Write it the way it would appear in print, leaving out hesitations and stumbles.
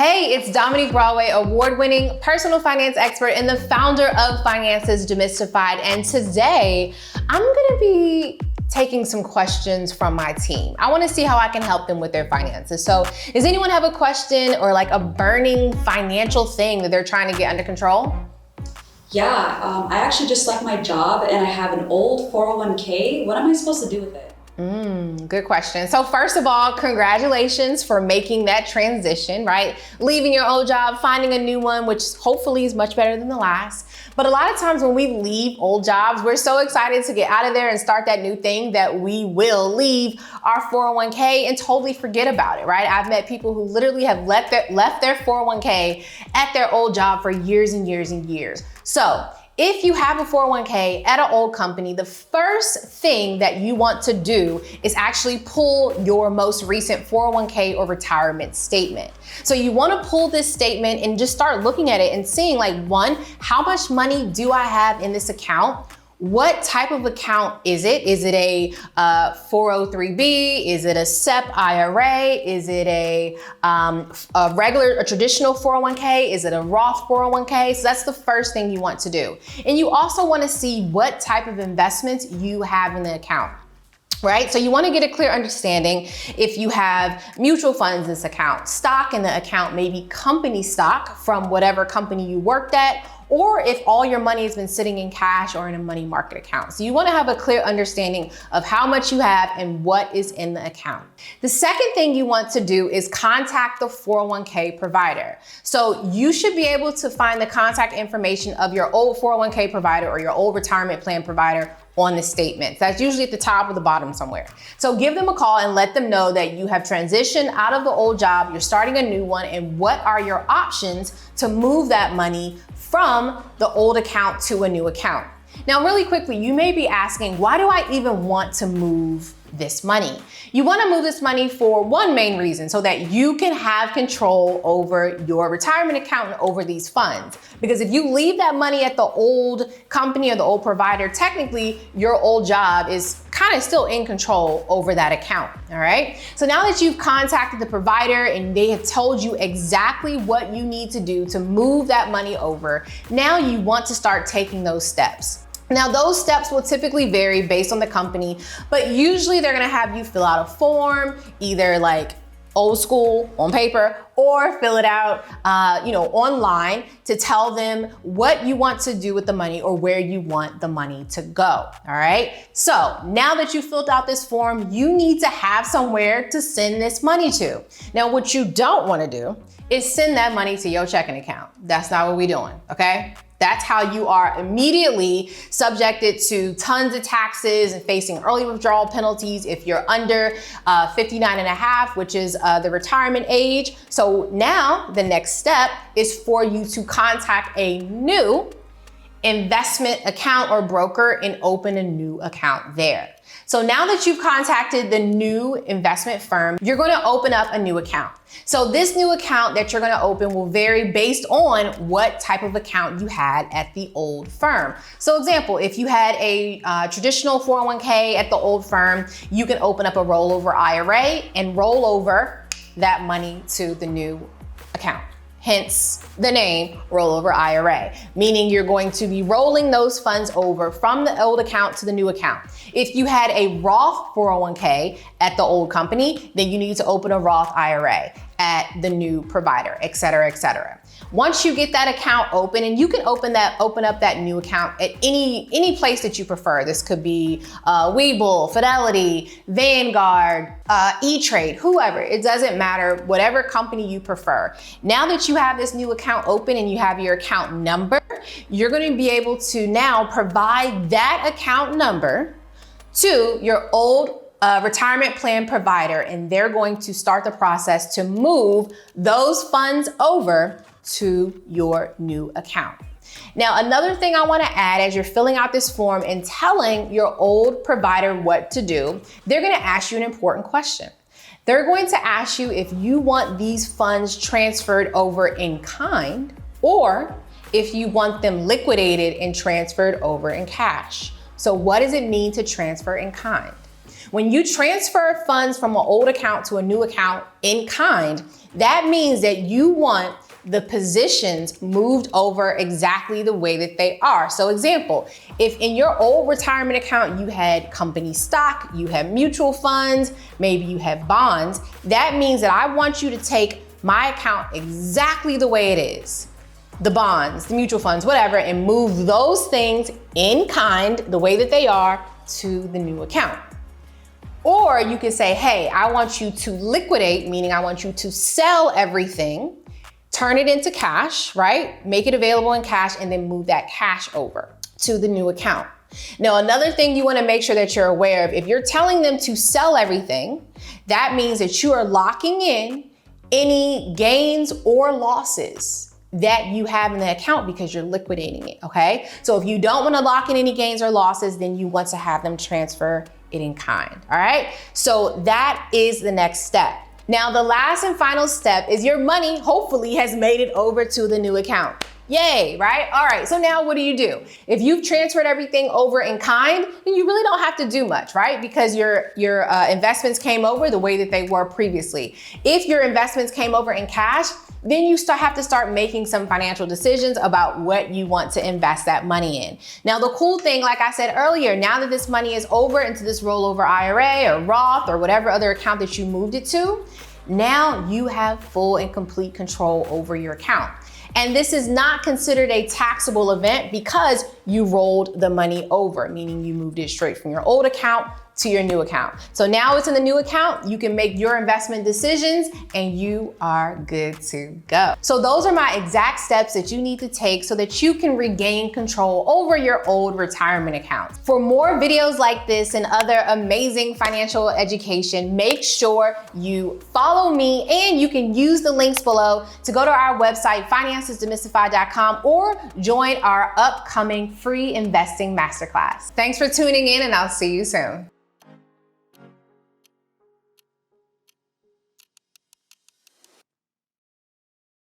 Hey, it's Dominique Broadway, award-winning personal finance expert and the founder of Finances Demystified. And today, I'm gonna be taking some questions from my team. I wanna see how I can help them with their finances. So does anyone have a question or like a burning financial thing that they're trying to get under control? Yeah, I actually just left my job and I have an old 401k. What am I supposed to do with it? Good question. So first of all, congratulations for making that transition, right? Leaving your old job, finding a new one, which hopefully is much better than the last. But a lot of times when we leave old jobs, we're so excited to get out of there and start that new thing that we will leave our 401k and totally forget about it, right? I've met people who literally have left their 401k at their old job for years and years and years. So if you have a 401k at an old company, the first thing that you want to do is actually pull your most recent 401k or retirement statement. So you want to pull this statement and just start looking at it and seeing, like, one, how much money do I have in this account? What type of account is it? Is it a 403b? Is it a SEP IRA? Is it a traditional 401k? Is it a Roth 401k? So that's the first thing you want to do. And you also want to see what type of investments you have in the account. Right? So you want to get a clear understanding if you have mutual funds in this account, stock in the account, maybe company stock from whatever company you worked at, or if all your money has been sitting in cash or in a money market account. So you want to have a clear understanding of how much you have and what is in the account. The second thing you want to do is contact the 401k provider. So you should be able to find the contact information of your old 401k provider or your old retirement plan provider on the statement. That's usually at the top or the bottom somewhere. So give them a call and let them know that you have transitioned out of the old job, you're starting a new one, and what are your options to move that money from the old account to a new account. Now, really quickly, you may be asking, why do I even want to move this money? You want to move this money for one main reason, so that you can have control over your retirement account and over these funds. Because if you leave that money at the old company or the old provider, technically your old job is kind of still in control over that account, all right? So now that you've contacted the provider and they have told you exactly what you need to do to move that money over, now you want to start taking those steps. Now, those steps will typically vary based on the company, but usually they're gonna have you fill out a form, either like old school on paper, or fill it out online to tell them what you want to do with the money or where you want the money to go, all right? So now that you filled out this form, you need to have somewhere to send this money to. Now, what you don't wanna do is send that money to your checking account. That's not what we're doing, okay? That's how you are immediately subjected to tons of taxes and facing early withdrawal penalties if you're under 59 and a half, which is the retirement age. So now the next step is for you to contact a new investment account or broker and open a new account there. So now that you've contacted the new investment firm, you're going to open up a new account. So this new account that you're going to open will vary based on what type of account you had at the old firm. So example, if you had a traditional 401k at the old firm, you can open up a rollover IRA and roll over that money to the new account. Hence the name rollover IRA, meaning you're going to be rolling those funds over from the old account to the new account. If you had a Roth 401k at the old company, then you need to open a Roth IRA at the new provider, et cetera, et cetera. Once you get that account open, and you can open up that new account at any place that you prefer. This could be Webull, Fidelity, Vanguard, E-Trade, whoever. It doesn't matter, whatever company you prefer. Now that you have this new account open and you have your account number, you're going to be able to now provide that account number to your old retirement plan provider, and they're going to start the process to move those funds over to your new account. Now, another thing I want to add, as you're filling out this form and telling your old provider what to do, they're going to ask you an important question. They're going to ask you if you want these funds transferred over in kind, or if you want them liquidated and transferred over in cash. So what does it mean to transfer in kind? When you transfer funds from an old account to a new account in kind, that means that you want the positions moved over exactly the way that they are. So example, if in your old retirement account you had company stock, you had mutual funds, maybe you had bonds, that means that I want you to take my account exactly the way it is, the bonds, the mutual funds, whatever, and move those things in kind, the way that they are, to the new account. Or you can say, hey, I want you to liquidate, meaning I want you to sell everything, turn it into cash, right? Make it available in cash and then move that cash over to the new account. Now, another thing you want to make sure that you're aware of, if you're telling them to sell everything, that means that you are locking in any gains or losses that you have in the account because you're liquidating it, okay? So if you don't want to lock in any gains or losses, then you want to have them transfer it in kind, all right? So that is the next step. Now, the last and final step is your money hopefully has made it over to the new account. Yay, right? All right, so now what do? If you've transferred everything over in kind, then you really don't have to do much, right? Because your investments came over the way that they were previously. If your investments came over in cash, then you have to start making some financial decisions about what you want to invest that money in. Now, the cool thing, like I said earlier, now that this money is over into this rollover IRA or Roth or whatever other account that you moved it to, now you have full and complete control over your account. And this is not considered a taxable event because you rolled the money over, meaning you moved it straight from your old account to your new account. So now it's in the new account, you can make your investment decisions and you are good to go. So those are my exact steps that you need to take so that you can regain control over your old retirement accounts. For more videos like this and other amazing financial education, make sure you follow me and you can use the links below to go to our website, financesdemystified.com, or join our upcoming free investing masterclass. Thanks for tuning in and I'll see you soon.